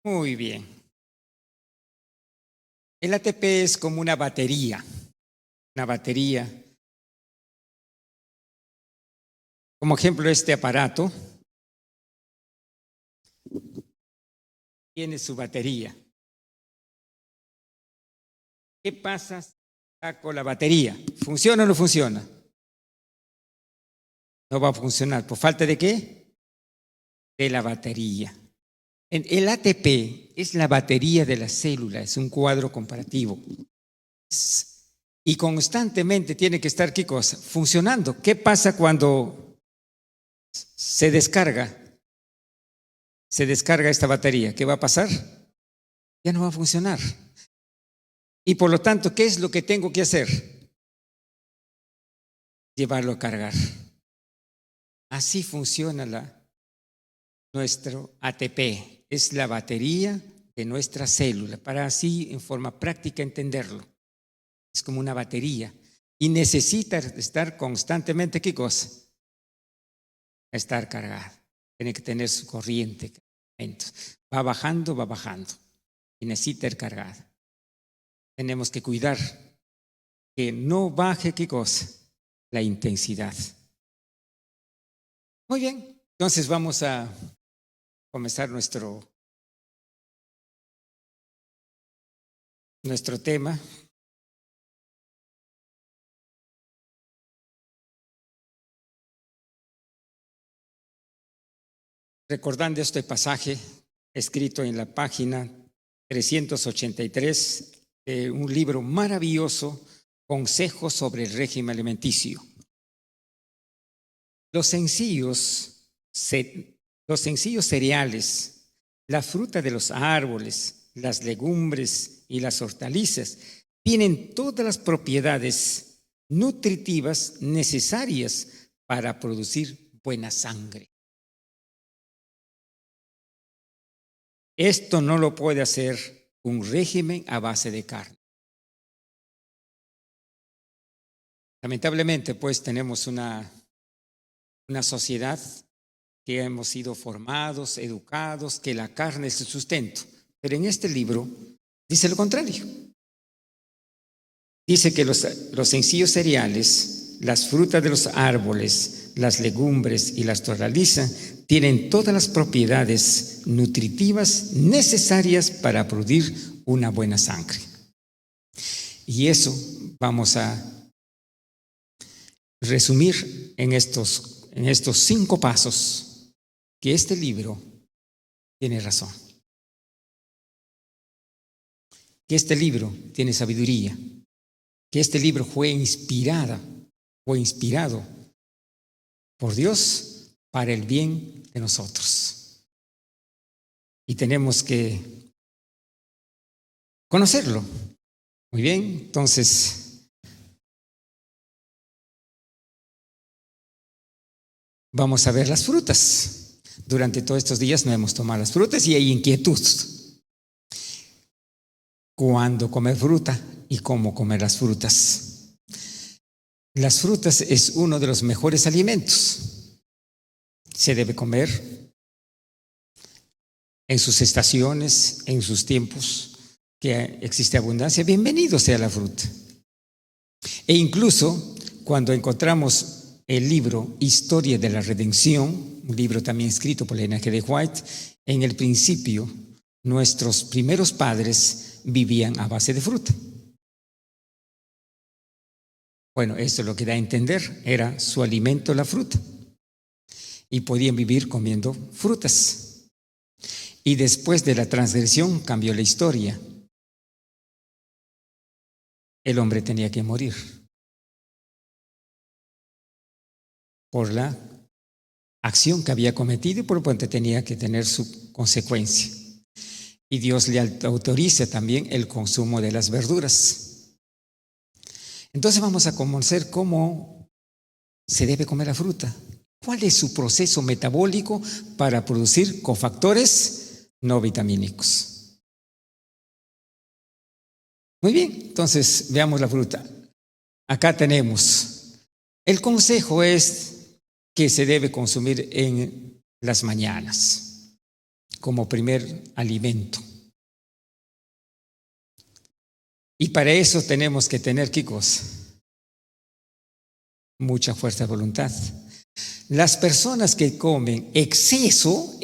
Muy bien. El ATP es como una batería. Una batería. Como ejemplo, este aparato tiene su batería. ¿Qué pasa si saco la batería? ¿Funciona o no funciona? No va a funcionar. ¿Por falta de qué? De la batería. El ATP es la batería de la célula, es un cuadro comparativo. Y constantemente tiene que estar, ¿qué cosa? Funcionando. ¿Qué pasa cuando se descarga? Se descarga esta batería. ¿Qué va a pasar? Ya no va a funcionar. Y por lo tanto, ¿qué es lo que tengo que hacer? Llevarlo a cargar. Así funciona nuestro ATP. Es la batería de nuestra célula, para así en forma práctica entenderlo. Es como una batería y necesita estar constantemente, ¿qué cosa? Estar cargada. Tiene que tener su corriente. Va bajando y necesita ir cargada. Tenemos que cuidar que no baje, ¿qué cosa? La intensidad. Muy bien, entonces vamos a comenzar nuestro tema. Recordando este pasaje escrito en la página 383, un libro maravilloso, Consejos sobre el régimen alimenticio. Los sencillos cereales, la fruta de los árboles, las legumbres y las hortalizas tienen todas las propiedades nutritivas necesarias para producir buena sangre. Esto no lo puede hacer un régimen a base de carne. Lamentablemente, pues tenemos una sociedad que hemos sido formados, educados, que la carne es el sustento. Pero en este libro dice lo contrario. Dice que los sencillos cereales, las frutas de los árboles, las legumbres y las hortalizas tienen todas las propiedades nutritivas necesarias para producir una buena sangre. Y eso vamos a resumir en estos 5 pasos, que este libro tiene razón, que este libro tiene sabiduría, que este libro fue inspirado por Dios para el bien de nosotros. Y tenemos que conocerlo. Muy bien, entonces vamos a ver las frutas. Durante todos estos días no hemos tomado las frutas y hay inquietud. ¿Cuándo comer fruta y cómo comer las frutas? Las frutas es uno de los mejores alimentos. Se debe comer en sus estaciones, en sus tiempos, que existe abundancia. Bienvenido sea la fruta. E incluso cuando encontramos el libro Historia de la Redención, un libro también escrito por Ellen G. White, en el principio nuestros primeros padres vivían a base de fruta. Bueno, esto lo que da a entender, era su alimento la fruta. Y podían vivir comiendo frutas. Y después de la transgresión cambió la historia. El hombre tenía que morir por la acción que había cometido y por lo tanto tenía que tener su consecuencia. Y Dios le autoriza también el consumo de las verduras. Entonces vamos a conocer cómo se debe comer la fruta. ¿Cuál es su proceso metabólico para producir cofactores no vitamínicos? Muy bien, entonces veamos la fruta. Acá tenemos. El consejo es que se debe consumir en las mañanas. como primer alimento. Y para eso tenemos que tener, ¿qué cosa? Mucha fuerza de voluntad. Las personas que comen exceso,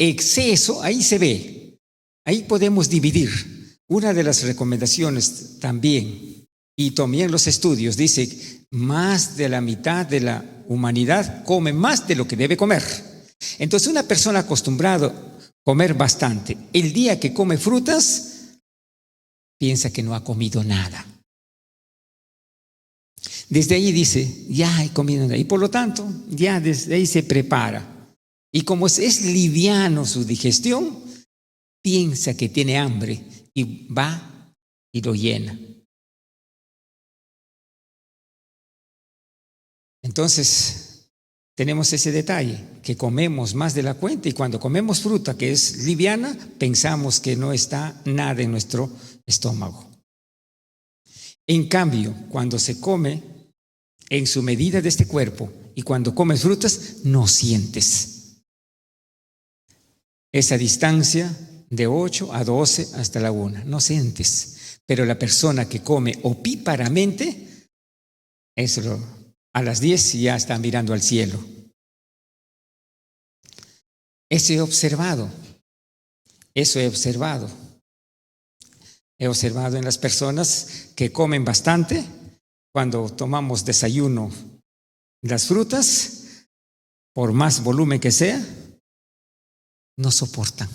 ahí se ve. Ahí podemos dividir. Una de las recomendaciones también, y también los estudios, dice, más de la mitad de la humanidad come más de lo que debe comer. Entonces, una persona acostumbrada a comer bastante, el día que come frutas, piensa que no ha comido nada. Desde ahí dice, ya he comido nada. Y por lo tanto, ya desde ahí se prepara. Y como es liviano su digestión, piensa que tiene hambre y va y lo llena. Entonces, tenemos ese detalle, que comemos más de la cuenta y cuando comemos fruta que es liviana, pensamos que no está nada en nuestro estómago. En cambio, cuando se come en su medida de este cuerpo y cuando comes frutas, no sientes esa distancia de 8 a 12 hasta la 1, no sientes. Pero la persona que come opíparamente, a las 10 ya está mirando al cielo. Eso he observado. He observado en las personas que comen bastante, cuando tomamos desayuno, las frutas, por más volumen que sea, no soportan.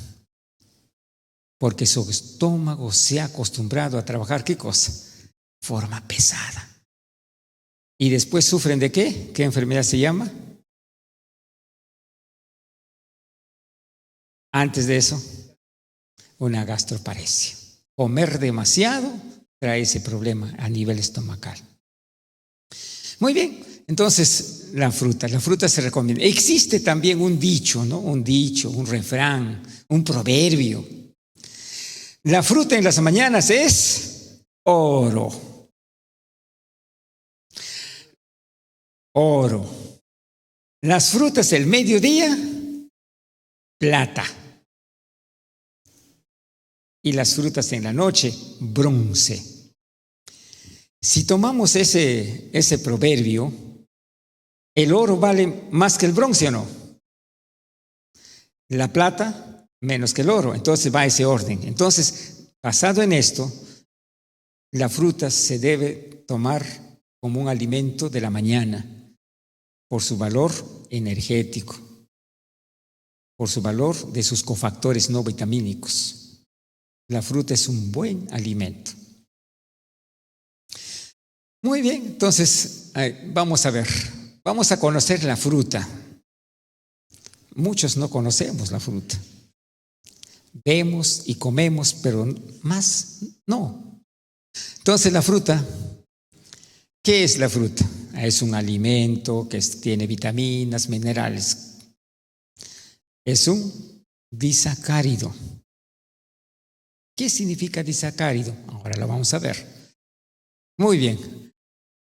Porque su estómago se ha acostumbrado a trabajar, ¿qué cosa? Forma pesada. Y después sufren ¿de qué? ¿Qué enfermedad se llama? Antes de eso, una gastroparesia. Comer demasiado trae ese problema a nivel estomacal. Muy bien, entonces la fruta se recomienda. Existe también un dicho, ¿no? Un dicho, un refrán, un proverbio. La fruta en las mañanas es oro. Oro. Las frutas del mediodía, plata. Y las frutas en la noche, bronce. Si tomamos ese proverbio, ¿el oro vale más que el bronce o no? La plata menos que el oro. Entonces va ese orden. Entonces, basado en esto, la fruta se debe tomar como un alimento de la mañana por su valor energético, por su valor de sus cofactores no vitamínicos. La fruta es un buen alimento. Muy bien, entonces vamos a ver, vamos a conocer la fruta. Muchos no conocemos la fruta. Vemos y comemos, pero más no. Entonces la fruta, ¿qué es la fruta? Es un alimento que tiene vitaminas, minerales. Es un disacárido. ¿Qué significa disacárido? Ahora lo vamos a ver. Muy bien.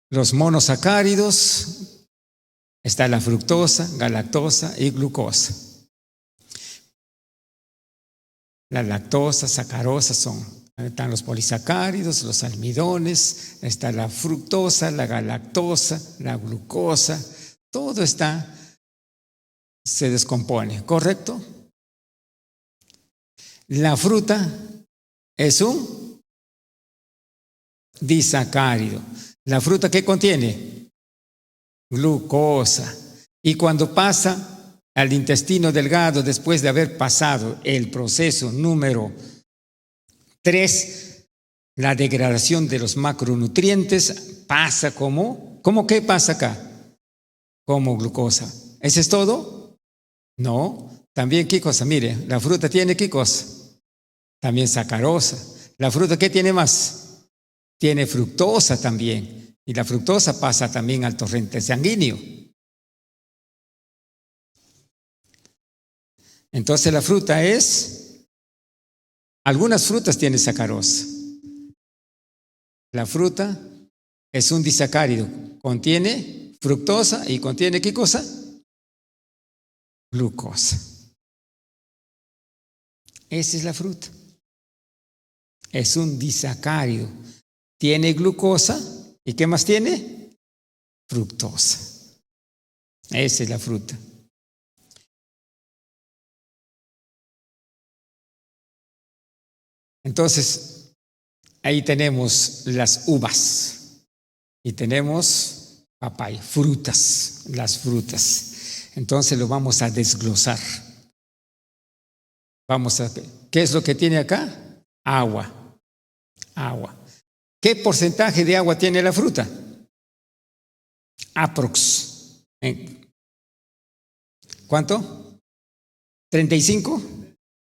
Los monosacáridos, está la fructosa, galactosa y glucosa. La lactosa, sacarosa están los polisacáridos, los almidones, está la fructosa, la galactosa, la glucosa, todo se descompone, ¿correcto? La fruta es un disacárido. ¿La fruta qué contiene? Glucosa. Y cuando pasa al intestino delgado, después de haber pasado el proceso número 3, la degradación de los macronutrientes, pasa ¿cómo qué pasa acá? Como glucosa. ¿Eso es todo? No. También, ¿qué cosa? Mire, la fruta tiene ¿qué cosa? También sacarosa. ¿La fruta qué tiene más? Tiene fructosa también. Y la fructosa pasa también al torrente sanguíneo. Entonces la fruta algunas frutas tienen sacarosa. La fruta es un disacárido. Contiene fructosa y contiene ¿qué cosa? Glucosa. Esa es la fruta. Es un disacárido. Tiene glucosa. ¿Y qué más tiene? Fructosa. Esa es la fruta. Entonces, ahí tenemos las uvas y tenemos papaya, frutas, las frutas. Entonces lo vamos a desglosar. ¿Qué es lo que tiene acá? Agua. Agua. ¿Qué porcentaje de agua tiene la fruta? Aprox. ¿Cuánto? ¿35?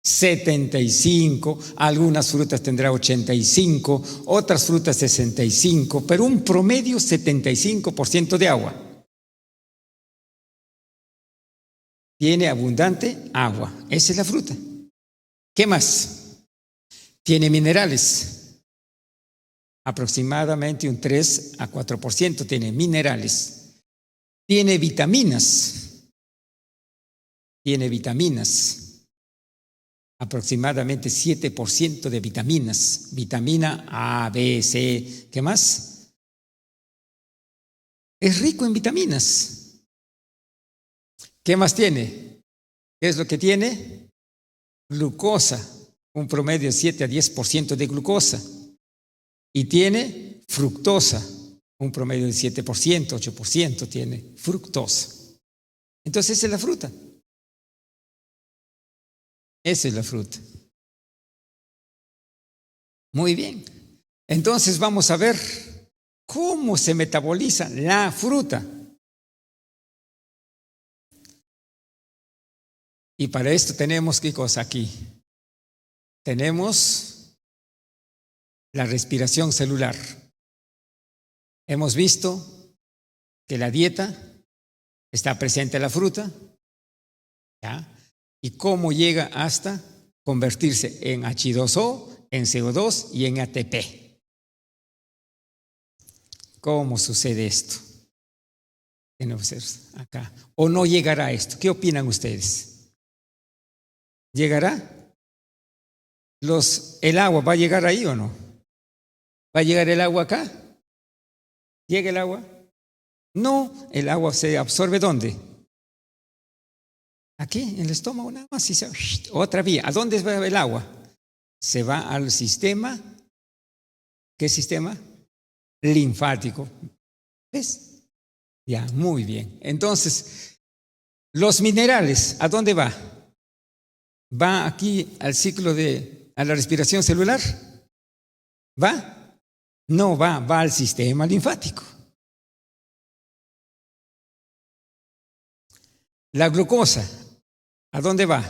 75, algunas frutas tendrá 85, otras frutas 65, pero un promedio 75% de agua. Tiene abundante agua, esa es la fruta. ¿Qué más? Tiene minerales, aproximadamente un 3 a 4% tiene minerales. Tiene vitaminas, aproximadamente 7% de vitaminas, vitamina A, B, C, ¿qué más? Es rico en vitaminas. ¿Qué más tiene? ¿Qué es lo que tiene? Glucosa, un promedio de 7 a 10% de glucosa. Y tiene fructosa, un promedio de 7%, 8% tiene fructosa. Entonces esa es la fruta. Esa es la fruta. Muy bien. Entonces vamos a ver cómo se metaboliza la fruta. Y para esto tenemos, ¿qué cosa aquí? Tenemos la respiración celular. Hemos visto que la dieta está presente en la fruta, ¿ya? Y cómo llega hasta convertirse en H2O, en CO2 y en ATP. ¿Cómo sucede esto? Acá. ¿O no llegará a esto? ¿Qué opinan ustedes? ¿Llegará? ¿El agua va a llegar ahí o no? ¿Va a llegar el agua acá? ¿Llega el agua? No, el agua se absorbe ¿dónde? Aquí, en el estómago nada más. Otra vía. ¿A dónde va el agua? Se va al sistema. ¿Qué sistema? Linfático. ¿Ves? Ya, muy bien. Entonces, los minerales, ¿a dónde va? ¿Va aquí al ciclo a la respiración celular? ¿Va? No va al sistema linfático. La glucosa, ¿a dónde va?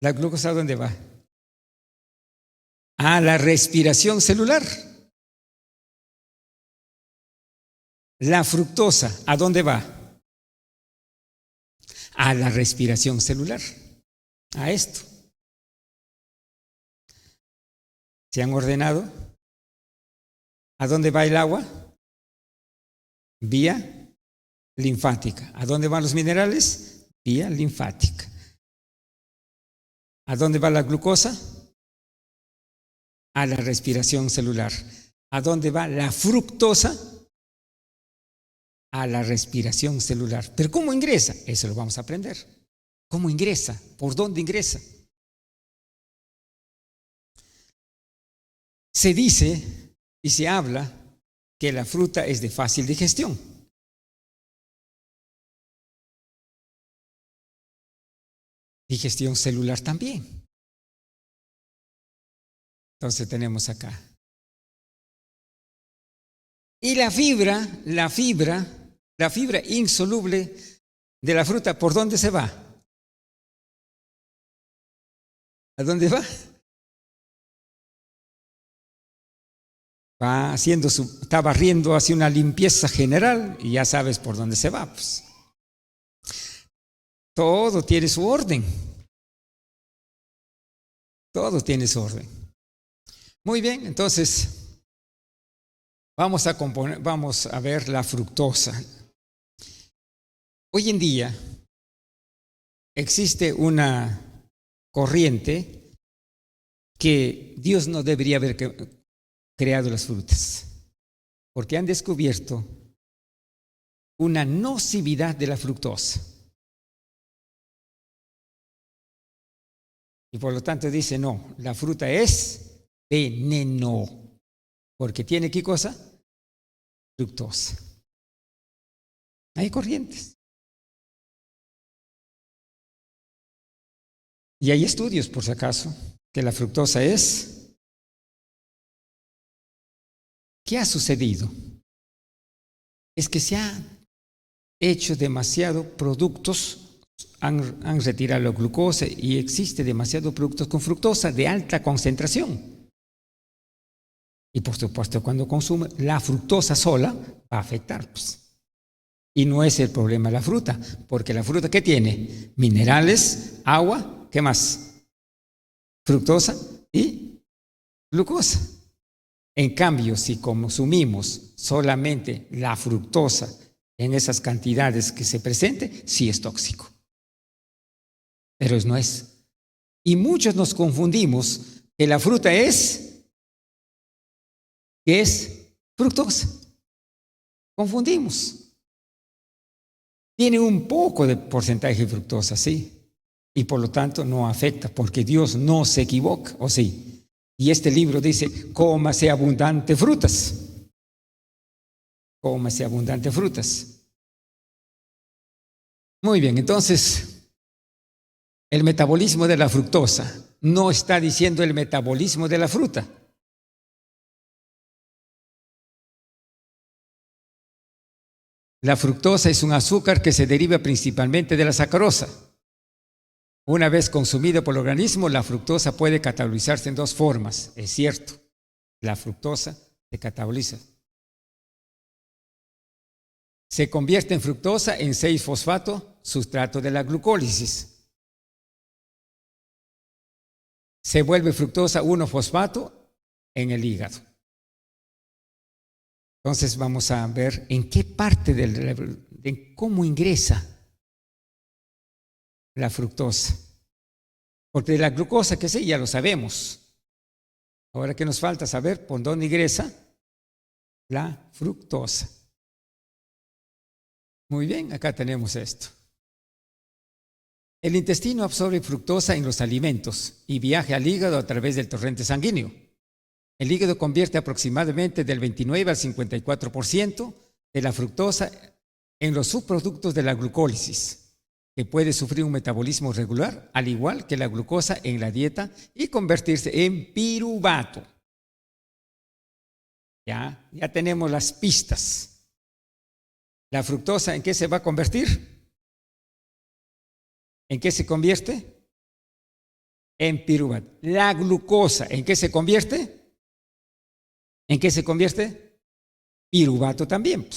¿La glucosa a dónde va? A la respiración celular. La fructosa, ¿a dónde va? A la respiración celular. A esto. ¿Se han ordenado? ¿A dónde va el agua? Vía linfática. ¿A dónde van los minerales? Vía linfática. ¿A dónde va la glucosa? A la respiración celular. ¿A dónde va la fructosa? A la respiración celular. ¿Pero cómo ingresa? Eso lo vamos a aprender. ¿Cómo ingresa? ¿Por dónde ingresa? Se dice y se habla que la fruta es de fácil digestión. Digestión celular también. Entonces tenemos acá. Y la fibra insoluble de la fruta, ¿por dónde se va? ¿A dónde va? Está barriendo hacia una limpieza general y ya sabes por dónde se va. Pues. Todo tiene su orden. Todo tiene su orden. Muy bien, entonces vamos a ver la fructosa. Hoy en día existe una corriente que Dios no debería haber creado las frutas, porque han descubierto una nocividad de la fructosa. Y por lo tanto dice, no, la fruta es veneno, porque tiene ¿qué cosa? Fructosa. Hay corrientes. Y hay estudios, por si acaso, que la fructosa es. ¿Qué ha sucedido? Es que se ha hecho demasiado productos, han retirado la glucosa y existe demasiados productos con fructosa de alta concentración. Y por supuesto, cuando consume la fructosa sola, va a afectar. Y no es el problema la fruta, porque la fruta ¿qué tiene? Minerales, agua, ¿qué más? Fructosa y glucosa. En cambio, si consumimos solamente la fructosa en esas cantidades que se presente, sí es tóxico. Pero no es. Y muchos nos confundimos que la fruta es fructosa. Confundimos. Tiene un poco de porcentaje de fructosa, sí. Y por lo tanto no afecta, porque Dios no se equivoca, ¿o sí? Y este libro dice, cómase abundante frutas. Cómase abundante frutas. Muy bien, entonces, el metabolismo de la fructosa no está diciendo el metabolismo de la fruta. La fructosa es un azúcar que se deriva principalmente de la sacarosa. Una vez consumida por el organismo, la fructosa puede catabolizarse en dos formas. Es cierto, la fructosa se cataboliza. Se convierte en fructosa en 6-fosfato, sustrato de la glucólisis. Se vuelve fructosa 1-fosfato en el hígado. Entonces vamos a ver en qué parte de cómo ingresa la fructosa. Porque de la glucosa, que sí, ya lo sabemos. Ahora, ¿qué nos falta saber? ¿Por dónde ingresa la fructosa? Muy bien, acá tenemos esto. El intestino absorbe fructosa en los alimentos y viaja al hígado a través del torrente sanguíneo. El hígado convierte aproximadamente del 29 al 54% de la fructosa en los subproductos de la glucólisis, que puede sufrir un metabolismo regular, al igual que la glucosa en la dieta, y convertirse en piruvato. Ya tenemos las pistas. ¿La fructosa en qué se va a convertir? ¿En qué se convierte? En piruvato. La glucosa, ¿en qué se convierte? ¿En qué se convierte? Piruvato también.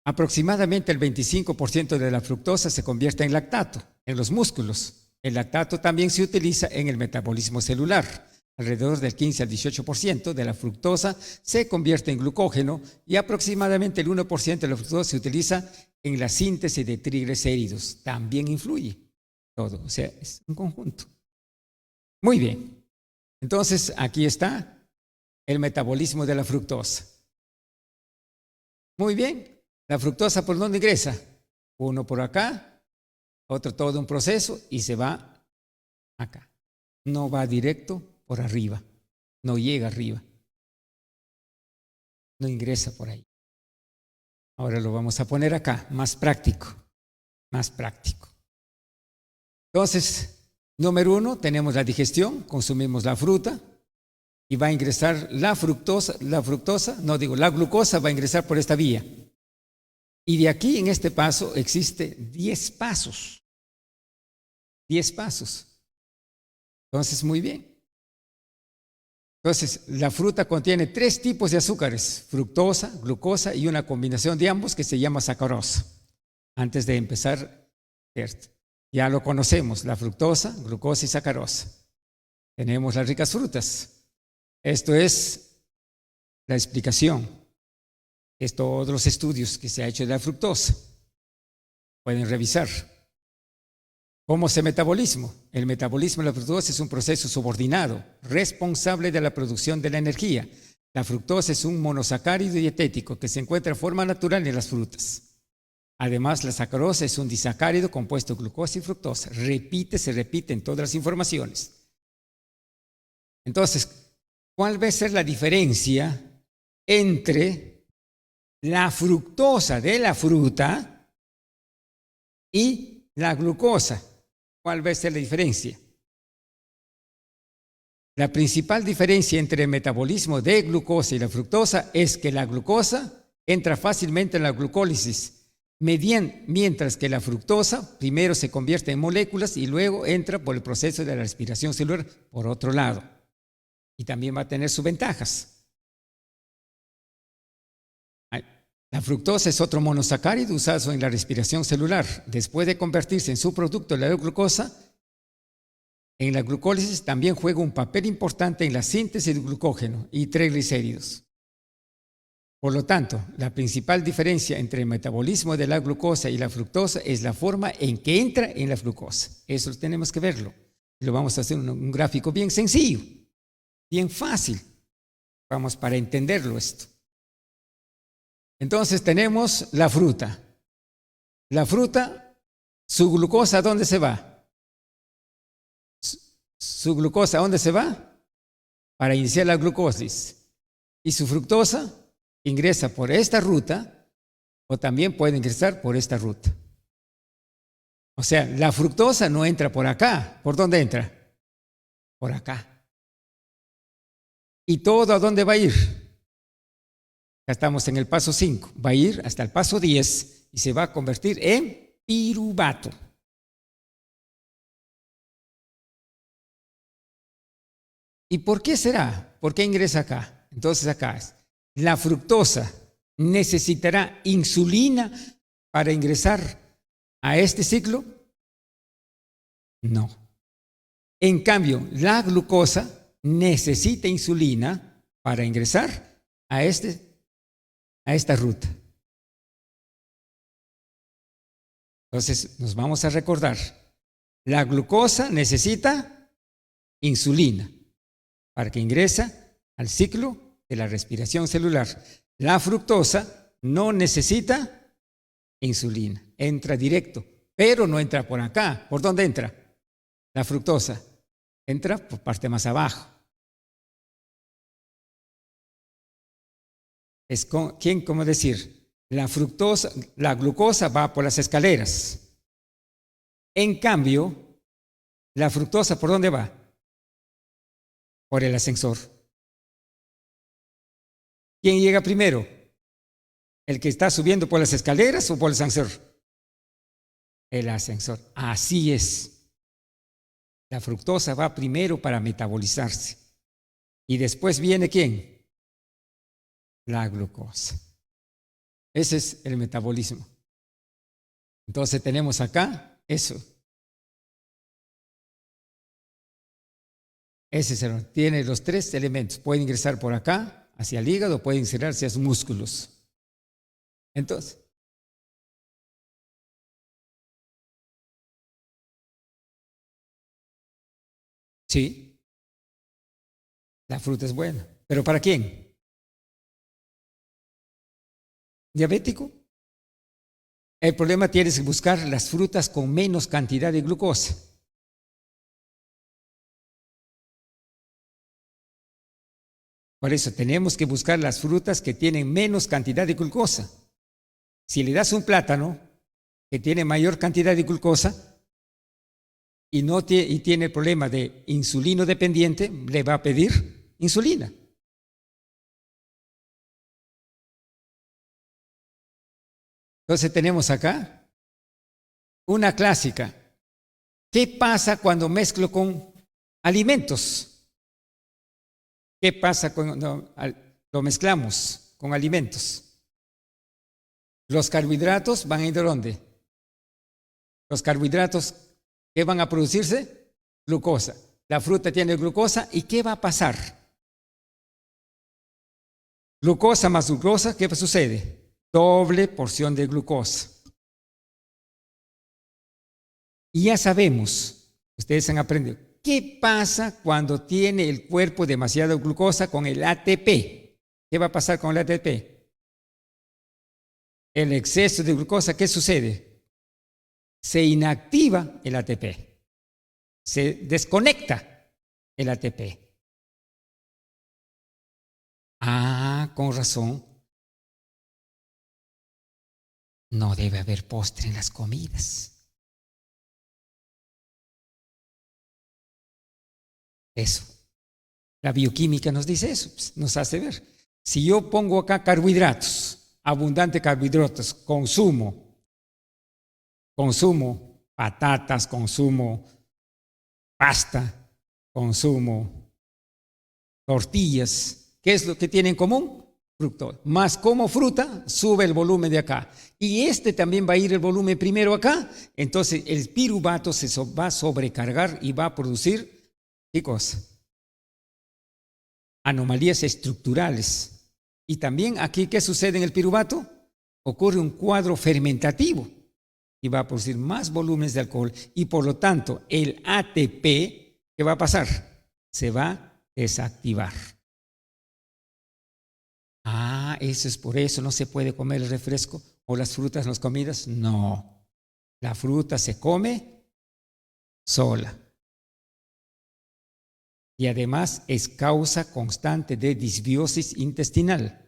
Aproximadamente el 25% de la fructosa se convierte en lactato, en los músculos. El lactato también se utiliza en el metabolismo celular. Alrededor del 15 al 18% de la fructosa se convierte en glucógeno y aproximadamente el 1% de la fructosa se utiliza en la síntesis de triglicéridos. También influye todo, o sea, es un conjunto. Muy bien, entonces aquí está el metabolismo de la fructosa. Muy bien, la fructosa ¿por dónde ingresa? Uno por acá, otro todo un proceso y se va acá. No va directo por arriba, no llega arriba, no ingresa por ahí. Ahora lo vamos a poner acá, más práctico, más práctico. Entonces, número 1, tenemos la digestión, consumimos la fruta y va a ingresar la glucosa va a ingresar por esta vía. Y de aquí en este paso existe 10 pasos. 10 pasos. Entonces, muy bien. Entonces, la fruta contiene 3 tipos de azúcares, fructosa, glucosa y una combinación de ambos que se llama sacarosa. Antes de empezar, ya lo conocemos, la fructosa, glucosa y sacarosa. Tenemos las ricas frutas. Esto es la explicación. Es todos los estudios que se ha hecho de la fructosa. Pueden revisar. ¿Cómo se metabolismo? El metabolismo de la fructosa es un proceso subordinado, responsable de la producción de la energía. La fructosa es un monosacárido dietético que se encuentra en forma natural en las frutas. Además, la sacarosa es un disacárido compuesto de glucosa y fructosa. Se repite en todas las informaciones. Entonces, ¿cuál va a ser la diferencia entre la fructosa de la fruta y la glucosa? ¿Cuál va a ser la diferencia? La principal diferencia entre el metabolismo de glucosa y la fructosa es que la glucosa entra fácilmente en la glucólisis, mientras que la fructosa primero se convierte en moléculas y luego entra por el proceso de la respiración celular por otro lado. Y también va a tener sus ventajas. La fructosa es otro monosacárido usado en la respiración celular. Después de convertirse en subproducto de la glucosa, en la glucólisis también juega un papel importante en la síntesis de glucógeno y triglicéridos. Por lo tanto, la principal diferencia entre el metabolismo de la glucosa y la fructosa es la forma en que entra en la glucosa. Eso tenemos que verlo. Lo vamos a hacer un gráfico bien sencillo, bien fácil. Vamos para entenderlo esto. Entonces tenemos la fruta. La fruta, su glucosa, ¿a dónde se va? Su glucosa, ¿a dónde se va? Para iniciar la glucosis. Y su fructosa ingresa por esta ruta o también puede ingresar por esta ruta. O sea, la fructosa no entra por acá. ¿Por dónde entra? Por acá. ¿Y todo a dónde va a ir? Ya estamos en el paso 5. Va a ir hasta el paso 10 y se va a convertir en piruvato. ¿Y por qué será? ¿Por qué ingresa acá? Entonces acá es. La fructosa necesitará insulina para ingresar a este ciclo. No. En cambio, la glucosa necesita insulina para ingresar a esta ruta. Entonces, nos vamos a recordar. La glucosa necesita insulina para que ingrese al ciclo de la respiración celular. La fructosa no necesita insulina, entra directo, pero no entra por acá. ¿Por dónde entra? La fructosa entra por parte más abajo. Es ¿cómo decir? La glucosa va por las escaleras. En cambio, la fructosa, ¿por dónde va? Por el ascensor. ¿Quién llega primero? ¿El que está subiendo por las escaleras o por el ascensor? El ascensor. Así es. La fructosa va primero para metabolizarse. Y después viene ¿quién? La glucosa. Ese es el metabolismo. Entonces tenemos acá eso. Ese tiene los 3 elementos. Puede ingresar por acá, hacia el hígado, puede ingresar hacia los músculos. Entonces, sí, la fruta es buena. ¿Pero para quién? ¿Diabético? El problema tienes que buscar las frutas con menos cantidad de glucosa. Por eso tenemos que buscar las frutas que tienen menos cantidad de glucosa. Si le das un plátano que tiene mayor cantidad de glucosa y tiene el problema de insulino dependiente, le va a pedir insulina. Entonces tenemos acá una clásica. ¿Qué pasa cuando mezclo con alimentos? ¿Qué pasa cuando lo mezclamos con alimentos? Los carbohidratos van a ir ¿de dónde? Los carbohidratos, ¿qué van a producirse? Glucosa. La fruta tiene glucosa, ¿y qué va a pasar? Glucosa más glucosa, ¿qué sucede? Doble porción de glucosa. Y ya sabemos, ustedes han aprendido, ¿qué pasa cuando tiene el cuerpo demasiada glucosa con el ATP? ¿Qué va a pasar con el ATP? El exceso de glucosa, ¿qué sucede? Se inactiva el ATP, se desconecta el ATP. Ah, con razón. No debe haber postre en las comidas. Eso. La bioquímica nos dice eso, pues, nos hace ver. Si yo pongo acá carbohidratos, abundante carbohidratos, consumo patatas, consumo pasta, consumo tortillas. ¿Qué es lo que tienen en común? Fructosa. Más como fruta, sube el volumen de acá. Y también va a ir el volumen primero acá. Entonces el piruvato se va a sobrecargar y va a producir, ¿qué cosa? Anomalías estructurales. Y también aquí, ¿qué sucede en el piruvato? Ocurre un cuadro fermentativo y va a producir más volúmenes de alcohol. Y por lo tanto, el ATP, ¿qué va a pasar? Se va a desactivar. Ah, eso es por eso, no se puede comer el refresco o las frutas en las comidas. No, la fruta se come sola. Y además es causa constante de disbiosis intestinal.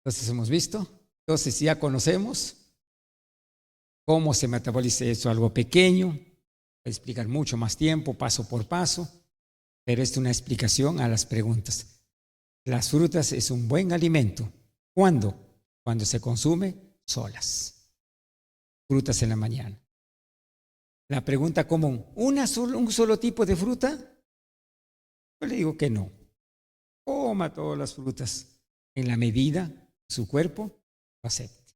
Entonces hemos visto, entonces ya conocemos cómo se metaboliza eso, algo pequeño, voy a explicar mucho más tiempo, paso por paso, pero es una explicación a las preguntas. Las frutas es un buen alimento. ¿Cuándo? Cuando se consume solas. Frutas en la mañana. La pregunta común, ¿un solo tipo de fruta? Yo le digo que no. Coma todas las frutas en la medida su cuerpo lo acepte.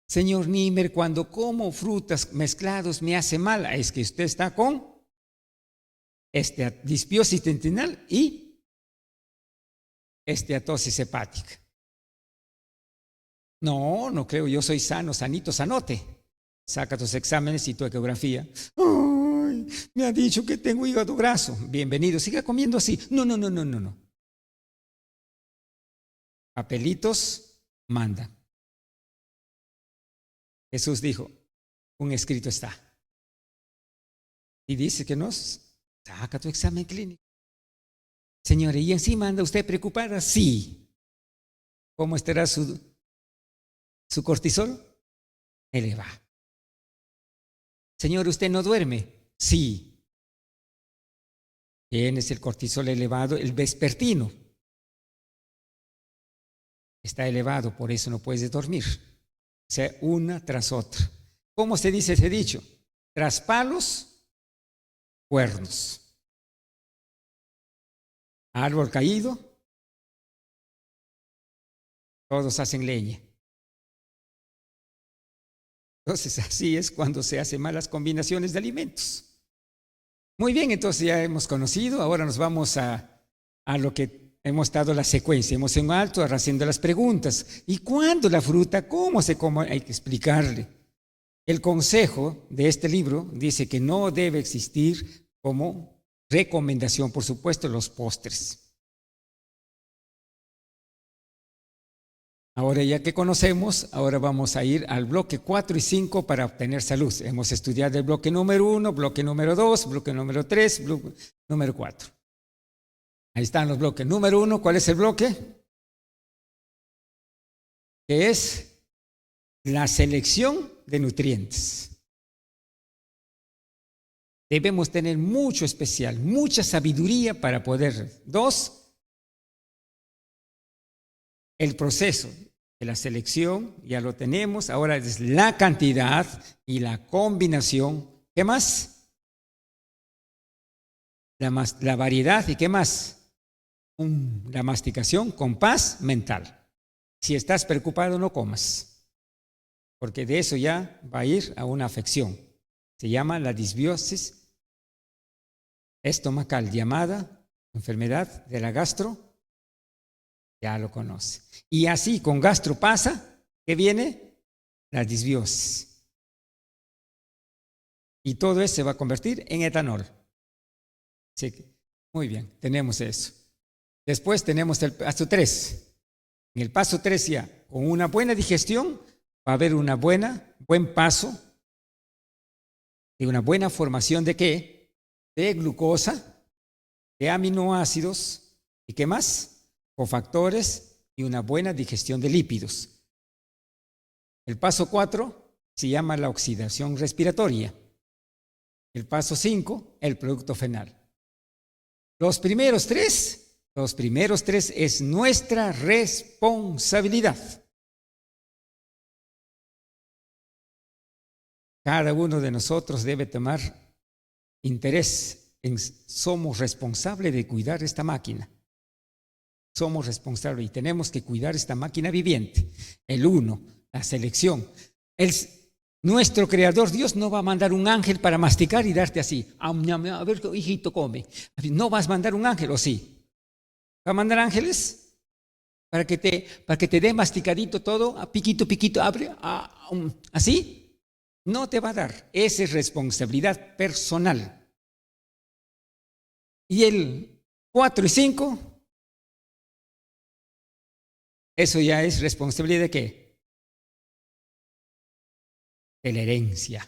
Señor Niemer, cuando como frutas mezclados me hace mal, es que usted está con disbiosis intestinal y esteatosis hepática. No, no creo, yo soy sano, sanito, sanote. Saca tus exámenes y tu ecografía. ¡Ay! Me ha dicho que tengo hígado graso. Bienvenido, siga comiendo así. No. Papelitos, manda. Jesús dijo, un escrito está. Y dice que saca tu examen clínico. Señora, ¿y encima anda usted preocupada? Sí. ¿Cómo estará su cortisol? Elevado. Señor, ¿usted no duerme? Sí. Tienes el cortisol elevado, el vespertino. Está elevado, por eso no puedes dormir. O sea, una tras otra. ¿Cómo se dice ese dicho? Tras palos, cuernos. Árbol caído, todos hacen leña. Entonces, así es cuando se hacen malas combinaciones de alimentos. Muy bien, entonces ya hemos conocido, ahora nos vamos a lo que hemos dado la secuencia. Hemos en alto haciendo las preguntas. ¿Y cuándo la fruta? ¿Cómo se come? Hay que explicarle. El consejo de este libro dice que no debe existir como recomendación, por supuesto, los postres. Ahora ya que conocemos, ahora vamos a ir al bloque 4 y 5 para obtener salud. Hemos estudiado el bloque número 1, bloque número 2, bloque número 3, bloque número 4. Ahí están los bloques. Número 1, ¿cuál es el bloque? Que es la selección de nutrientes. Debemos tener mucho especial, mucha sabiduría para poder. 2, el proceso de la selección, ya lo tenemos, ahora es la cantidad y la combinación. ¿Qué más? La variedad y ¿qué más? La masticación con paz mental. Si estás preocupado, no comas, porque de eso ya va a ir a una afección. Se llama la disbiosis estomacal, llamada enfermedad de la gastro. Ya lo conoce. Y así con gastro pasa ¿Qué viene? La disbiosis. Y todo eso se va a convertir en etanol. Sí, muy bien, tenemos eso. Después tenemos el paso 3. En el paso 3 ya, con una buena digestión, va a haber buen paso y una buena formación ¿de qué? De glucosa, de aminoácidos y ¿qué más? Cofactores y una buena digestión de lípidos. El paso 4 se llama la oxidación respiratoria. El paso 5, el producto fenal. Los primeros tres es nuestra responsabilidad. Cada uno de nosotros debe tomar interés somos responsables de cuidar esta máquina. Somos responsables y tenemos que cuidar esta máquina viviente. El 1, la selección. Nuestro creador Dios no va a mandar un ángel para masticar y darte así. A ver, hijito, come. No vas a mandar un ángel, ¿o sí? ¿Va a mandar ángeles? Para que te dé masticadito todo, a piquito, abre, así. No te va a dar. Esa es responsabilidad personal. Y el 4 y 5, eso ya es responsabilidad ¿de qué? De la herencia.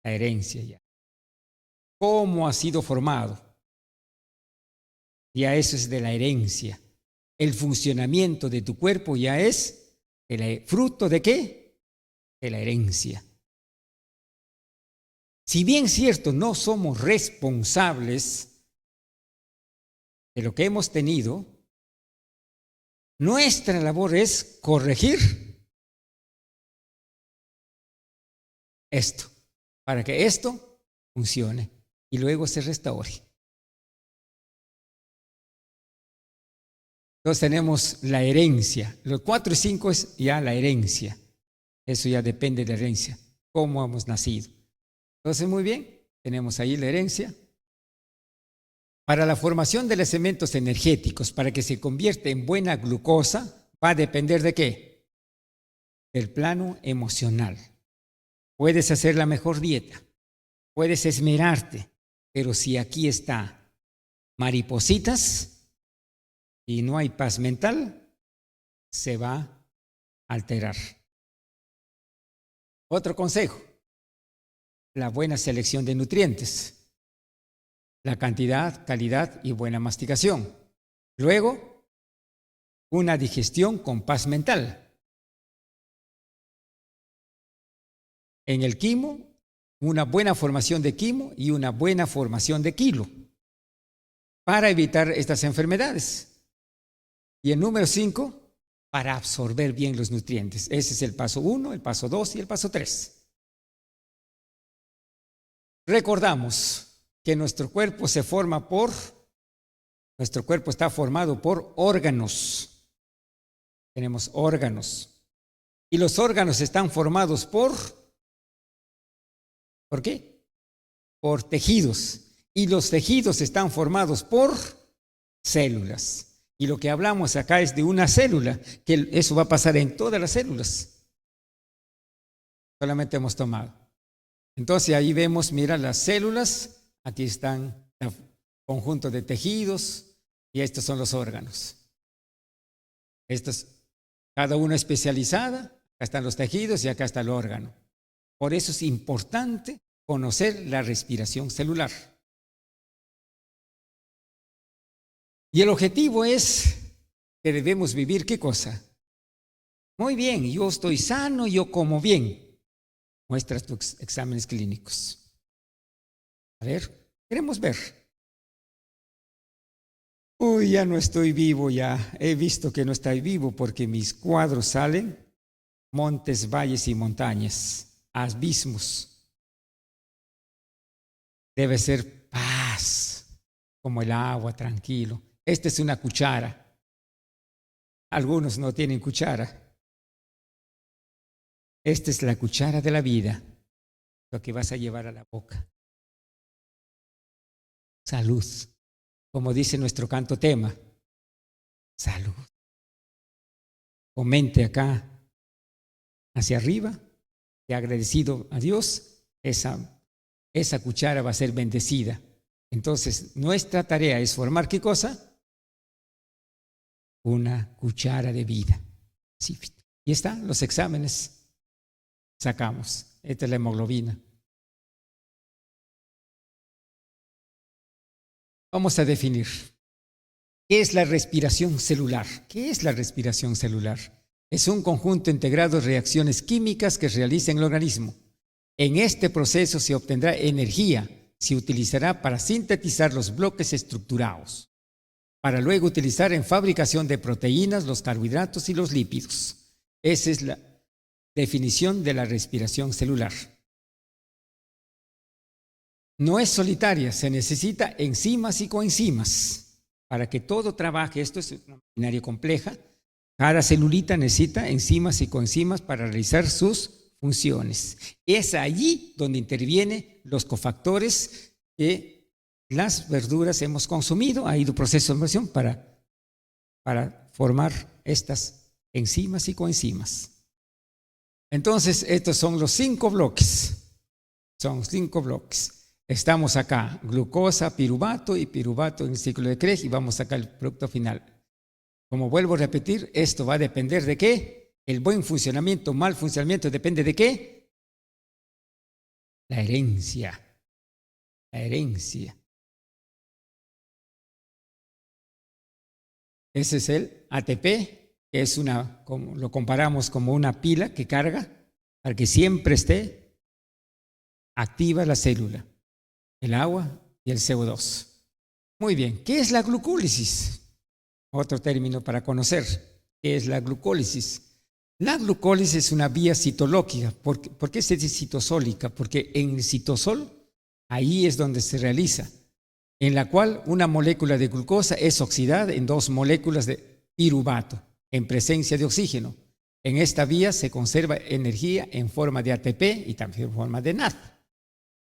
La herencia ya. ¿Cómo ha sido formado? Ya eso es de la herencia. El funcionamiento de tu cuerpo ya es el fruto ¿de qué? De la herencia. Si bien es cierto, no somos responsables de lo que hemos tenido, nuestra labor es corregir esto, para que esto funcione y luego se restaure. Entonces tenemos la herencia. Los 4 y 5 es ya la herencia. Eso ya depende de la herencia, cómo hemos nacido. Entonces, muy bien, tenemos ahí la herencia. Para la formación de los elementos energéticos, para que se convierta en buena glucosa, va a depender ¿de qué? Del plano emocional. Puedes hacer la mejor dieta, puedes esmerarte, pero si aquí está maripositas y no hay paz mental, se va a alterar. Otro consejo, la buena selección de nutrientes, la cantidad, calidad y buena masticación. Luego, una digestión con paz mental. En el quimo, una buena formación de quimo y una buena formación de kilo para evitar estas enfermedades. Y el número 5, para absorber bien los nutrientes. Ese es el paso 1, el paso 2 y el paso 3. Recordamos que nuestro cuerpo está formado por órganos. Tenemos órganos. Y los órganos están formados ¿por qué? Por tejidos. Y los tejidos están formados por células. Y lo que hablamos acá es de una célula, que eso va a pasar en todas las células. Solamente hemos tomado. Entonces ahí vemos, mira, las células, aquí están el conjunto de tejidos y estos son los órganos. Cada uno especializada, acá están los tejidos y acá está el órgano. Por eso es importante conocer la respiración celular. Y el objetivo es que debemos vivir, ¿qué cosa? Muy bien, yo estoy sano, yo como bien. Muestra tus exámenes clínicos. A ver, queremos ver. Uy, ya no estoy vivo, ya he visto que no estoy vivo porque mis cuadros salen montes, valles y montañas, abismos. Debe ser paz, como el agua, tranquilo. Esta es una cuchara. Algunos no tienen cuchara. Esta es la cuchara de la vida, lo que vas a llevar a la boca. Salud, como dice nuestro canto tema. Salud. Comente acá hacia arriba, y agradecido a Dios, esa cuchara va a ser bendecida. Entonces, nuestra tarea es formar, ¿qué cosa? Una cuchara de vida. Sí. Y están los exámenes. Sacamos. Esta es la hemoglobina. Vamos a definir. ¿Qué es la respiración celular? ¿Qué es la respiración celular? Es un conjunto integrado de reacciones químicas que realiza en el organismo. En este proceso se obtendrá energía, se utilizará para sintetizar los bloques estructurados, para luego utilizar en fabricación de proteínas, los carbohidratos y los lípidos. Esa es la definición de la respiración celular. No es solitaria, se necesita enzimas y coenzimas para que todo trabaje. Esto es una maquinaria compleja. Cada celulita necesita enzimas y coenzimas para realizar sus funciones. Es allí donde intervienen los cofactores que las verduras hemos consumido. Ha ido proceso de formación para formar estas enzimas y coenzimas. Entonces, estos son los 5 bloques. Son 5 bloques. Estamos acá, glucosa, piruvato y piruvato en el ciclo de Krebs y vamos a sacar el producto final. Como vuelvo a repetir, esto va a depender de qué. El buen funcionamiento, mal funcionamiento, depende de qué. La herencia. La herencia. Ese es el ATP, que es lo comparamos como una pila que carga para que siempre esté activa la célula, el agua y el CO2. Muy bien, ¿qué es la glucólisis? Otro término para conocer. ¿Qué es la glucólisis? La glucólisis es una vía citológica. ¿Por qué se dice citosólica? Porque en el citosol, ahí es donde se realiza, en la cual una molécula de glucosa es oxidada en 2 moléculas de piruvato en presencia de oxígeno. En esta vía se conserva energía en forma de ATP y también en forma de NAD.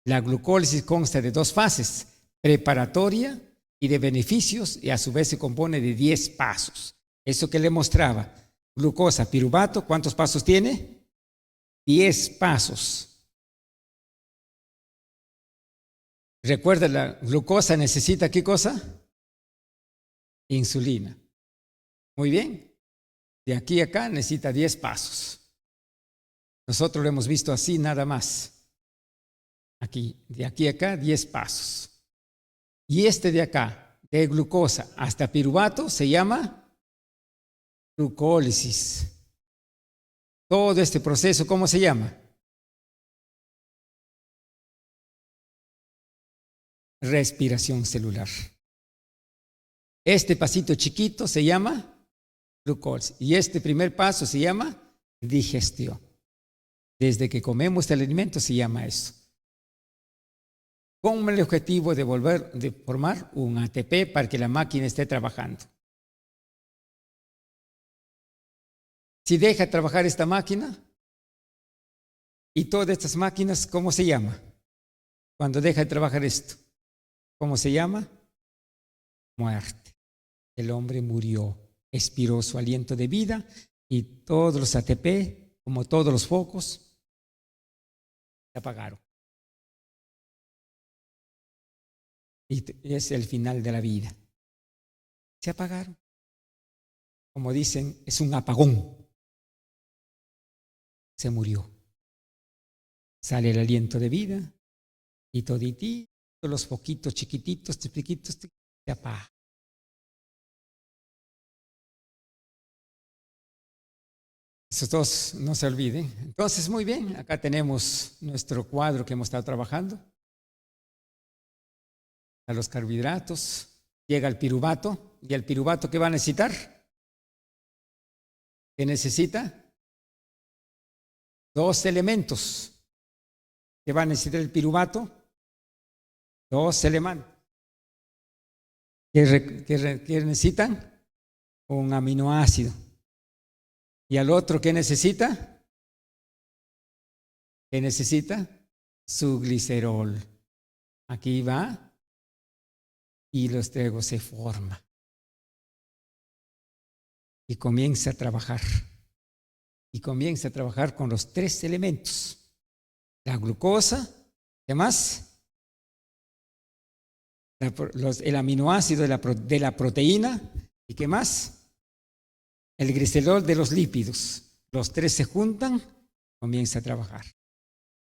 La glucólisis consta de 2 fases, preparatoria y de beneficios, y a su vez se compone de 10 pasos. Eso que le mostraba, glucosa, piruvato, ¿cuántos pasos tiene? 10 pasos. Recuerda, la glucosa necesita ¿qué cosa? Insulina. Muy bien. De aquí a acá necesita 10 pasos. Nosotros lo hemos visto así nada más. Aquí, de aquí a acá, 10 pasos. Y este de acá, de glucosa hasta piruvato, se llama glucólisis. Todo este proceso, ¿cómo se llama? Respiración celular. Este pasito chiquito se llama glucólisis y este primer paso se llama digestión. Desde que comemos el alimento se llama eso. Con el objetivo de formar un ATP para que la máquina esté trabajando. Si deja trabajar esta máquina y todas estas máquinas, ¿cómo se llama? Cuando deja de trabajar esto, ¿cómo se llama? Muerte. El hombre murió, expiró su aliento de vida y todos los ATP, como todos los focos, se apagaron. Y es el final de la vida. Se apagaron. Como dicen, es un apagón. Se murió. Sale el aliento de vida y todititos los foquitos chiquititos, se apagan. Esos dos no se olviden. Entonces, muy bien, acá tenemos nuestro cuadro que hemos estado trabajando. A los carbohidratos, llega el piruvato, y el piruvato ¿qué va a necesitar? ¿Qué necesita? 2 elementos. ¿Qué va a necesitar el piruvato? 2 elementos. ¿Qué necesitan? Un aminoácido. ¿Y al otro qué necesita? ¿Qué necesita? Su glicerol. Aquí va y los tregos se forma. Y comienza a trabajar. y comienza a trabajar con los 3 elementos. La glucosa, ¿qué más? El aminoácido de la proteína, ¿y qué más? El glicerol de los lípidos. Los 3 se juntan, comienza a trabajar.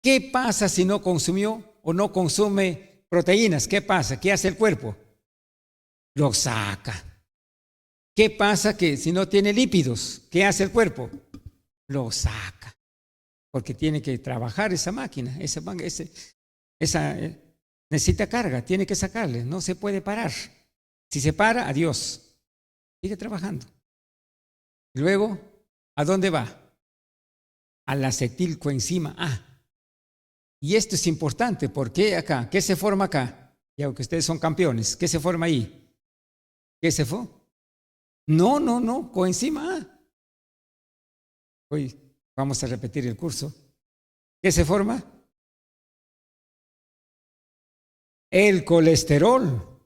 ¿Qué pasa si no consumió o no consume proteínas? ¿Qué pasa? ¿Qué hace el cuerpo? Lo saca. ¿Qué pasa que si no tiene lípidos? ¿Qué hace el cuerpo? Lo saca. Porque tiene que trabajar esa máquina, necesita carga, tiene que sacarle, no se puede parar. Si se para, adiós. Sigue trabajando. Luego, ¿a dónde va? A la acetilcoenzima A. Y esto es importante, porque acá, ¿qué se forma acá? Ya que ustedes son campeones, ¿qué se forma ahí? ¿Qué se fue? No, coenzima A. Hoy vamos a repetir el curso. ¿Qué se forma? El colesterol.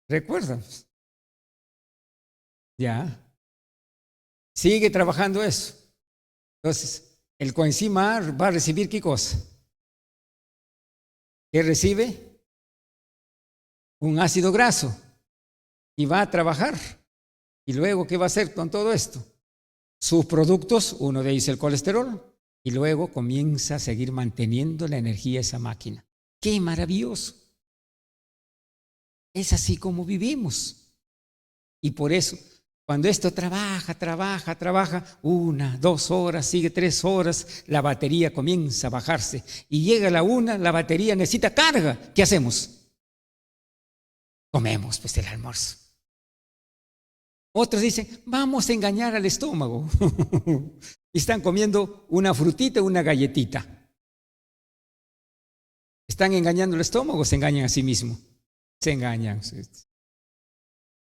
¿Recuerdan? Ya. Sigue trabajando eso. Entonces, el coenzima A va a recibir ¿qué cosa? ¿Qué recibe? Un ácido graso. Y va a trabajar. ¿Y luego qué va a hacer con todo esto? Sus productos, uno de ellos el colesterol, y luego comienza a seguir manteniendo la energía de esa máquina. ¡Qué maravilloso! Es así como vivimos. Y por eso, cuando esto trabaja, 1, 2 horas, sigue 3 horas, la batería comienza a bajarse. Y llega la 1, la batería necesita carga. ¿Qué hacemos? Comemos pues el almuerzo. Otros dicen, vamos a engañar al estómago. Y están comiendo una frutita, una galletita. ¿Están engañando al estómago o se engañan a sí mismos? Se engañan.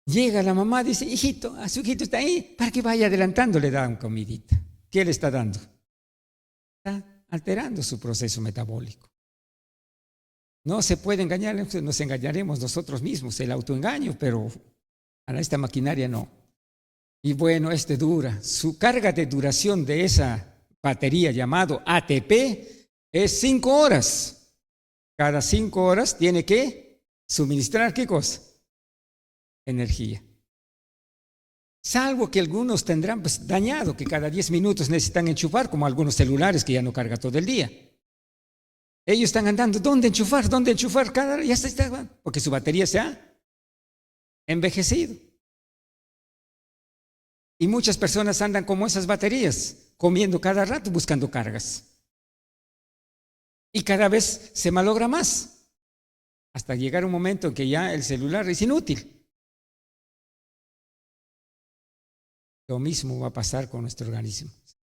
Llega la mamá, dice, hijito, a su hijito está ahí, para que vaya adelantando, le dan comidita. ¿Qué le está dando? Está alterando su proceso metabólico. No se puede engañar, nos engañaremos nosotros mismos, el autoengaño, pero a esta maquinaria no. Y bueno, dura. Su carga de duración de esa batería llamado ATP es 5 horas. Cada 5 horas tiene que suministrar ¿qué cosa? Energía. Salvo que algunos tendrán pues dañado, que cada 10 minutos necesitan enchufar, como algunos celulares que ya no cargan todo el día. Ellos están andando, ¿dónde enchufar? ¿Dónde enchufar? Ya está, porque su batería se ha envejecido. Y muchas personas andan como esas baterías, comiendo cada rato, buscando cargas. Y cada vez se malogra más, hasta llegar un momento en que ya el celular es inútil. Lo mismo va a pasar con nuestro organismo.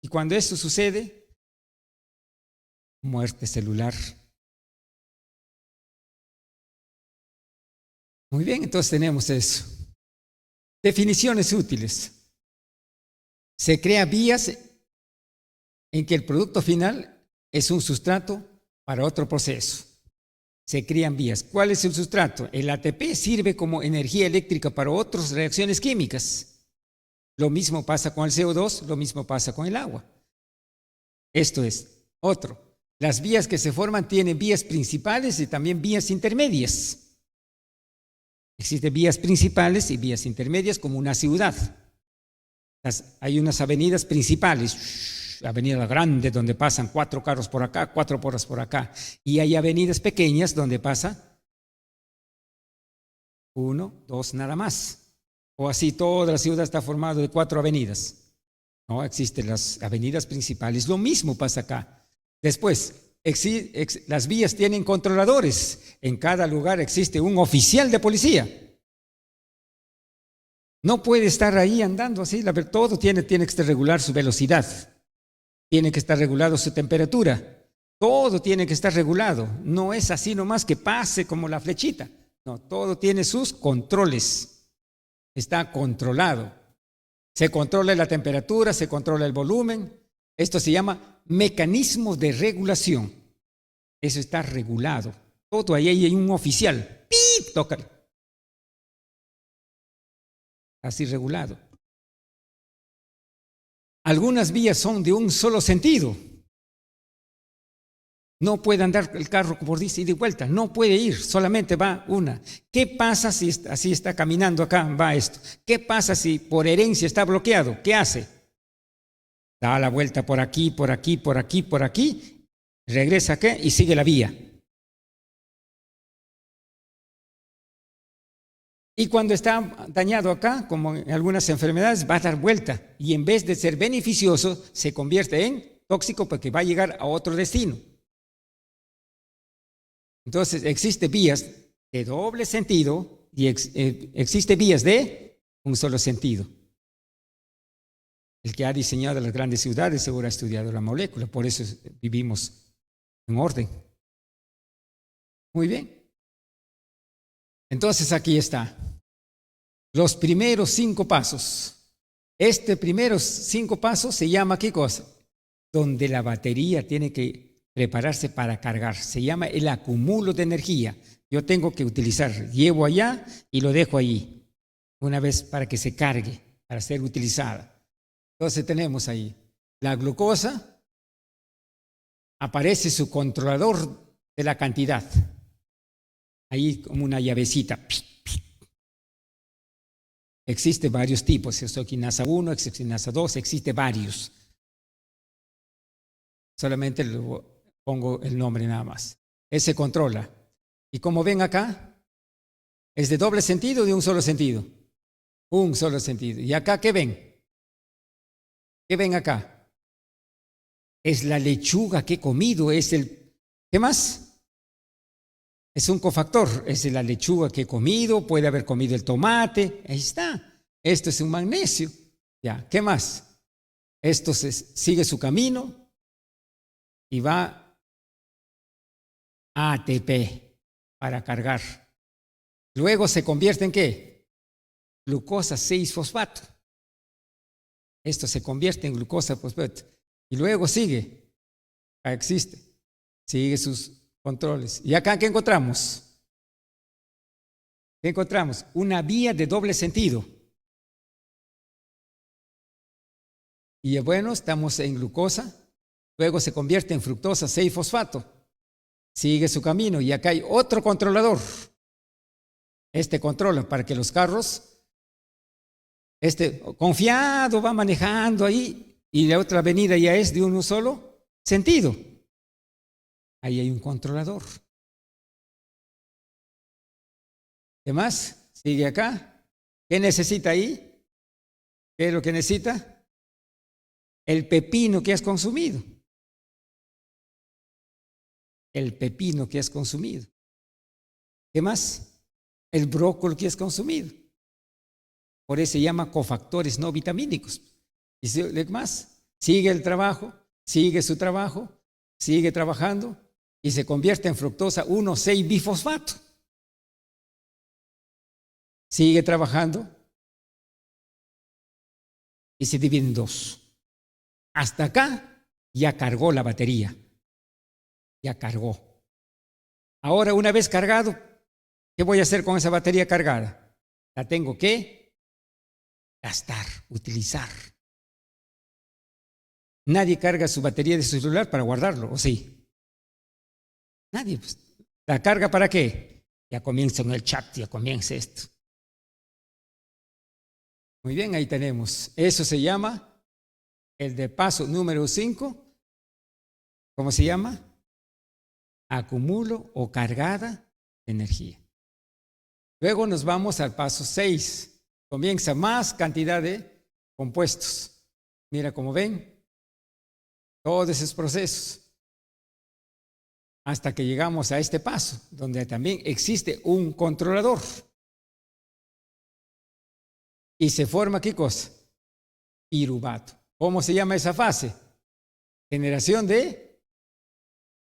Y cuando esto sucede, muerte celular. Muy bien, entonces tenemos eso. Definiciones útiles. Se crea vías en que el producto final es un sustrato para otro proceso. Se crean vías. ¿Cuál es el sustrato? El ATP sirve como energía eléctrica para otras reacciones químicas. Lo mismo pasa con el CO2, lo mismo pasa con el agua. Esto es otro. Las vías que se forman tienen vías principales y también vías intermedias. Existen vías principales y vías intermedias como una ciudad. Hay unas avenidas principales, avenida grande donde pasan 4 carros por acá, 4 porras por acá, y hay avenidas pequeñas donde pasa 1, 2 nada más. O así toda la ciudad está formada de 4 avenidas. No, existen las avenidas principales. Lo mismo pasa acá. Después, las vías tienen controladores. En cada lugar existe un oficial de policía. No puede estar ahí andando así, todo tiene que estar regular su velocidad, tiene que estar regulado su temperatura, todo tiene que estar regulado, no es así nomás que pase como la flechita, no, todo tiene sus controles, está controlado, se controla la temperatura, se controla el volumen, esto se llama mecanismo de regulación, eso está regulado, todo ahí hay un oficial, ¡pip! Tócalo. Así regulado. Algunas vías son de un solo sentido. No puede andar el carro por ida y de vuelta, no puede ir, solamente va una. ¿Qué pasa si así está caminando acá, va esto? ¿Qué pasa si por herencia está bloqueado? ¿Qué hace? Da la vuelta por aquí, por aquí, por aquí, por aquí, regresa acá y sigue la vía. Y cuando está dañado acá, como en algunas enfermedades, va a dar vuelta y en vez de ser beneficioso, se convierte en tóxico porque va a llegar a otro destino. Entonces, existen vías de doble sentido y existen vías de un solo sentido. El que ha diseñado las grandes ciudades seguro ha estudiado la molécula, por eso vivimos en orden. Muy bien. Entonces, aquí está. Los primeros 5 pasos. Este primeros 5 pasos se llama ¿qué cosa? Donde la batería tiene que prepararse para cargar. Se llama el acumulo de energía. Yo tengo que utilizar, llevo allá y lo dejo allí, una vez para que se cargue, para ser utilizada. Entonces tenemos ahí la glucosa, aparece su controlador de la cantidad, ahí como una llavecita. Existe varios tipos, exoquinasa 1, exoquinasa 2, existe varios. Solamente le pongo el nombre nada más. Ese controla. Y como ven acá, ¿es de doble sentido o de un solo sentido? Un solo sentido. ¿Y acá qué ven? ¿Qué ven acá? Es la lechuga que he comido, es el... ¿Qué más? Es un cofactor, es la lechuga que he comido, puede haber comido el tomate, ahí está. Esto es un magnesio. Ya, ¿qué más? Esto sigue su camino y va a ATP para cargar. Luego se convierte en ¿qué? Glucosa 6-fosfato. Esto se convierte en glucosa fosfato. Y luego sigue, existe, sigue sus controles. ¿Y acá qué encontramos? ¿Qué encontramos? Una vía de doble sentido. Y bueno, estamos en glucosa, luego se convierte en fructosa 6-fosfato. Sigue su camino y acá hay otro controlador. Este controla para que los carros, confiado va manejando ahí y la otra avenida ya es de un solo sentido. Ahí hay un controlador. ¿Qué más? Sigue acá. ¿Qué necesita ahí? ¿Qué es lo que necesita? El pepino que has consumido. El pepino que has consumido. ¿Qué más? El brócoli que has consumido. Por eso se llama cofactores no vitamínicos. Y ¿qué más? Sigue el trabajo, sigue su trabajo, sigue trabajando y se convierte en fructosa 1,6-bifosfato. Sigue trabajando y se divide en 2. Hasta acá ya cargó la batería. Ya cargó. Ahora, una vez cargado, ¿qué voy a hacer con esa batería cargada? La tengo que gastar, utilizar. Nadie carga su batería de su celular para guardarlo, ¿o sí? Nadie. Pues, ¿la carga para qué? Ya comienza en el chat, ya comienza esto. Muy bien, ahí tenemos. Eso se llama el de paso número 5. ¿Cómo se llama? Acumulo o cargada de energía. Luego nos vamos al paso 6. Comienza más cantidad de compuestos. Mira cómo ven, todos esos procesos. Hasta que llegamos a este paso, donde también existe un controlador. Y se forma, ¿qué cosa? Piruvato. ¿Cómo se llama esa fase? Generación de...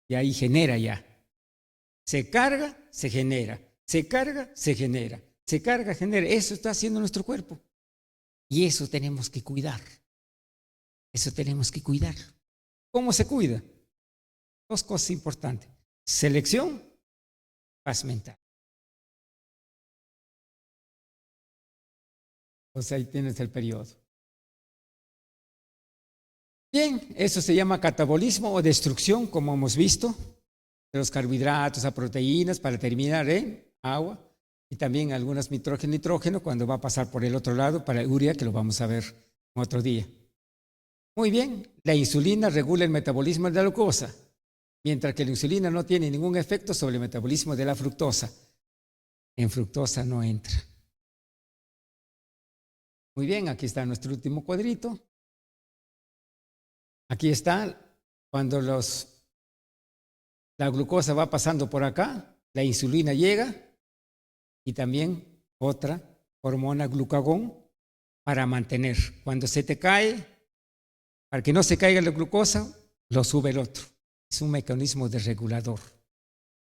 Y ahí genera ya. Se carga, se genera. Se carga, se genera. Se carga, genera. Eso está haciendo nuestro cuerpo. Y eso tenemos que cuidar. Eso tenemos que cuidar. ¿Cómo se cuida? 2 cosas importantes. Selección, paz mental. Pues ahí tienes el periodo. Bien, eso se llama catabolismo o destrucción, como hemos visto, de los carbohidratos a proteínas para terminar en agua y también algunas nitrógeno cuando va a pasar por el otro lado para urea, que lo vamos a ver otro día. Muy bien, la insulina regula el metabolismo de la glucosa, mientras que la insulina no tiene ningún efecto sobre el metabolismo de la fructosa. En fructosa no entra. Muy bien, aquí está nuestro último cuadrito. Aquí está cuando la glucosa va pasando por acá, la insulina llega y también otra hormona glucagón para mantener. Cuando se te cae, para que no se caiga la glucosa, lo sube el otro. Es un mecanismo de regulador.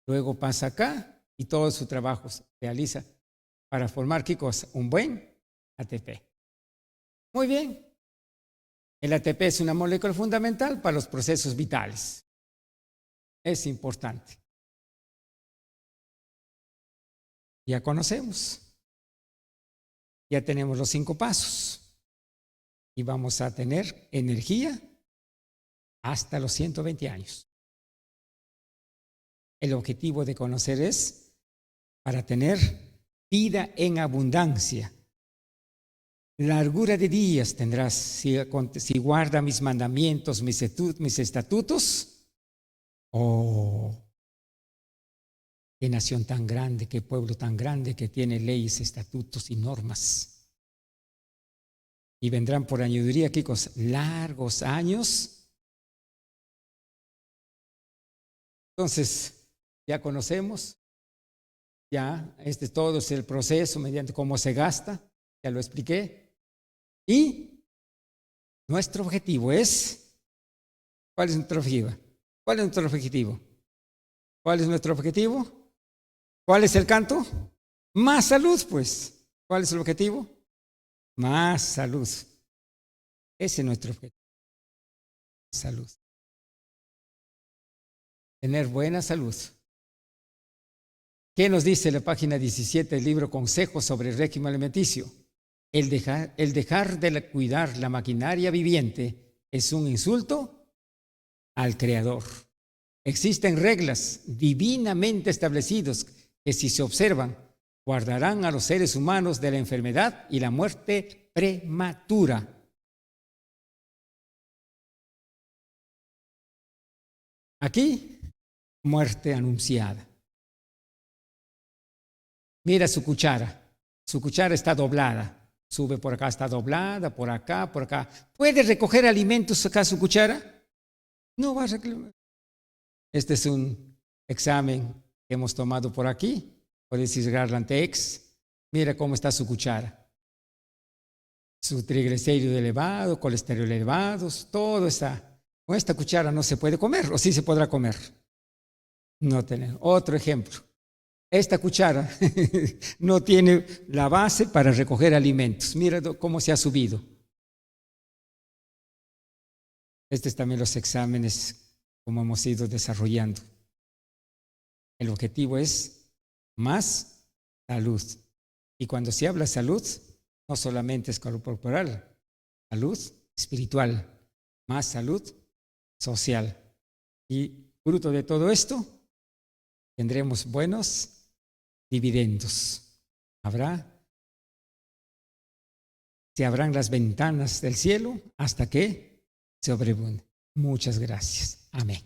Luego pasa acá y todo su trabajo se realiza para formar, ¿qué cosa? Un buen ATP. Muy bien. El ATP es una molécula fundamental para los procesos vitales. Es importante. Ya conocemos. Ya tenemos los 5 pasos. Y vamos a tener energía hasta los 120 años. El objetivo de conocer es para tener vida en abundancia. Largura de días tendrás si guarda mis mandamientos, mis estatutos. Oh, qué nación tan grande, qué pueblo tan grande que tiene leyes, estatutos y normas. Y vendrán por añadiduría, ¿qué cosa? Largos años. Entonces, ya conocemos, ya todo es el proceso mediante cómo se gasta, ya lo expliqué. Y nuestro objetivo es, ¿cuál es nuestro objetivo? ¿Cuál es nuestro objetivo? ¿Cuál es nuestro objetivo? ¿Cuál es el canto? Más salud, pues. ¿Cuál es el objetivo? Más salud. Ese es nuestro objetivo. Salud. Tener buena salud. ¿Qué nos dice la página 17 del libro Consejos sobre el régimen alimenticio? El dejar de cuidar la maquinaria viviente es un insulto al Creador. Existen reglas divinamente establecidas que, si se observan, guardarán a los seres humanos de la enfermedad y la muerte prematura. Aquí, muerte anunciada. Mira su cuchara. Su cuchara está doblada. Sube por acá, está doblada, por acá, por acá. ¿Puede recoger alimentos acá su cuchara? No va a recoger. Este es un examen que hemos tomado por aquí. Puedes ir ante X. Mira cómo está su cuchara. Su triglicérido elevado, colesterol elevados, todo está. Con esta cuchara no se puede comer, o sí se podrá comer. No tener. Otro ejemplo. Esta cuchara no tiene la base para recoger alimentos. Mira cómo se ha subido. Estos también los exámenes como hemos ido desarrollando. El objetivo es más salud. Y cuando se habla de salud, no solamente es corporal, salud espiritual, más salud social. Y fruto de todo esto, tendremos buenos dividendos. Se abran las ventanas del cielo hasta que se sobreabunde. Muchas gracias. Amén.